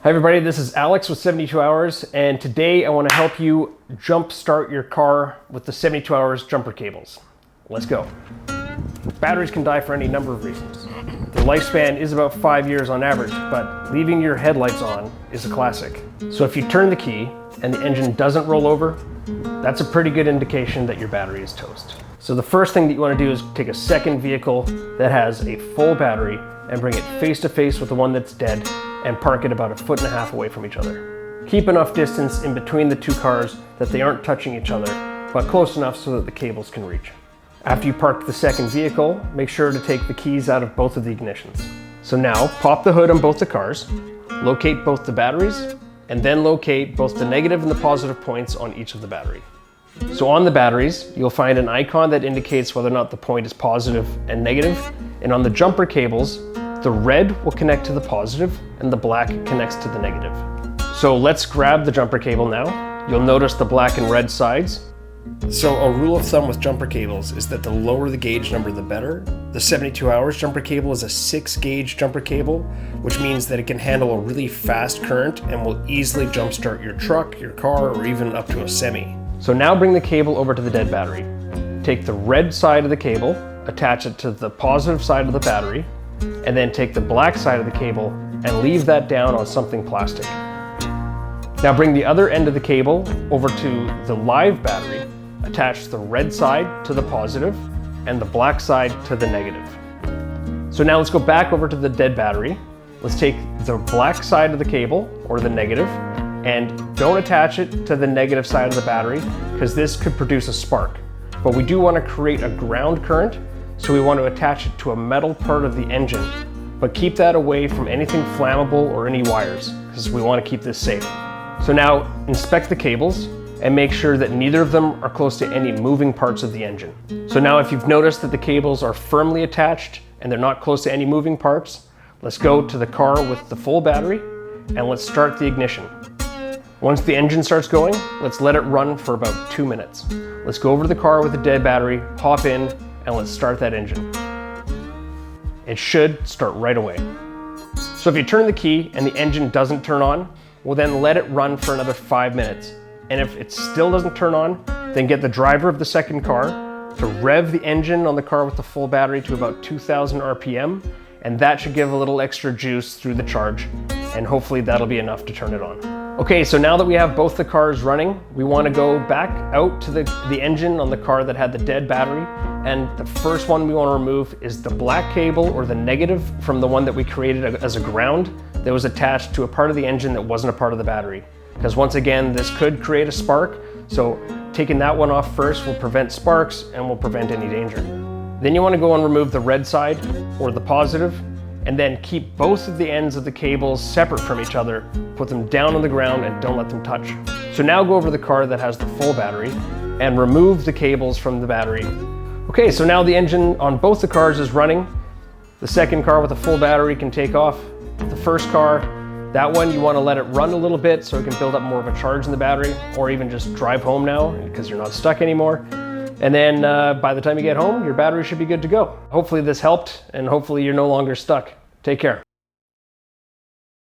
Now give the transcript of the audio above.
Hi everybody, this is Alex with 72 Hours, and today I want to help you jump start your car with the 72 Hours jumper cables. Let's go. Batteries can die for any number of reasons. Their lifespan is about 5 years on average, but leaving your headlights on is a classic. So if you turn the key and the engine doesn't roll over, that's a pretty good indication that your battery is toast. So the first thing that you want to do is take a second vehicle that has a full battery and bring it face to face with the one that's dead and park it about 1.5 feet away from each other. Keep enough distance in between the two cars that they aren't touching each other, but close enough so that the cables can reach. After you park the second vehicle, make sure to take the keys out of both of the ignitions. So now, pop the hood on both the cars, locate both the batteries, and then locate both the negative and the positive points on each of the battery. So on the batteries, you'll find an icon that indicates whether or not the point is positive and negative, and on the jumper cables, the red will connect to the positive and the black connects to the negative. So let's grab the jumper cable now. You'll notice the black and red sides. So a rule of thumb with jumper cables is that the lower the gauge number, the better. The 72 Hours jumper cable is a 6-gauge jumper cable, which means that it can handle a really fast current and will easily jumpstart your truck, your car, or even up to a semi. So now bring the cable over to the dead battery. Take the red side of the cable, attach it to the positive side of the battery, and then take the black side of the cable and leave that down on something plastic. Now bring the other end of the cable over to the live battery, attach the red side to the positive and the black side to the negative. So now let's go back over to the dead battery. Let's take the black side of the cable, or the negative, and don't attach it to the negative side of the battery because this could produce a spark. But we do want to create a ground current, so we want to attach it to a metal part of the engine, but keep that away from anything flammable or any wires, because we want to keep this safe. So now inspect the cables and make sure that neither of them are close to any moving parts of the engine. So now if you've noticed that the cables are firmly attached and they're not close to any moving parts, let's go to the car with the full battery and let's start the ignition. Once the engine starts going, let's let it run for about 2 minutes. Let's go over to the car with the dead battery, hop in, and let's start that engine. It should start right away. So if you turn the key and the engine doesn't turn on, well then let it run for another 5 minutes. And if it still doesn't turn on, then get the driver of the second car to rev the engine on the car with the full battery to about 2,000 RPM, and that should give a little extra juice through the charge, and hopefully that'll be enough to turn it on. Okay, so now that we have both the cars running, we want to go back out to the engine on the car that had the dead battery, and the first one we want to remove is the black cable, or the negative, from the one that we created as a ground that was attached to a part of the engine that wasn't a part of the battery. Because once again, this could create a spark, so taking that one off first will prevent sparks and will prevent any danger. Then you want to go and remove the red side, or the positive, and then keep both of the ends of the cables separate from each other, put them down on the ground and don't let them touch. So now go over to the car that has the full battery and remove the cables from the battery. Okay, so now the engine on both the cars is running. The second car with a full battery can take off. The first car, that one you want to let it run a little bit so it can build up more of a charge in the battery, or even just drive home now because you're not stuck anymore. And then by the time you get home, your battery should be good to go. Hopefully this helped, and hopefully you're no longer stuck. Take care.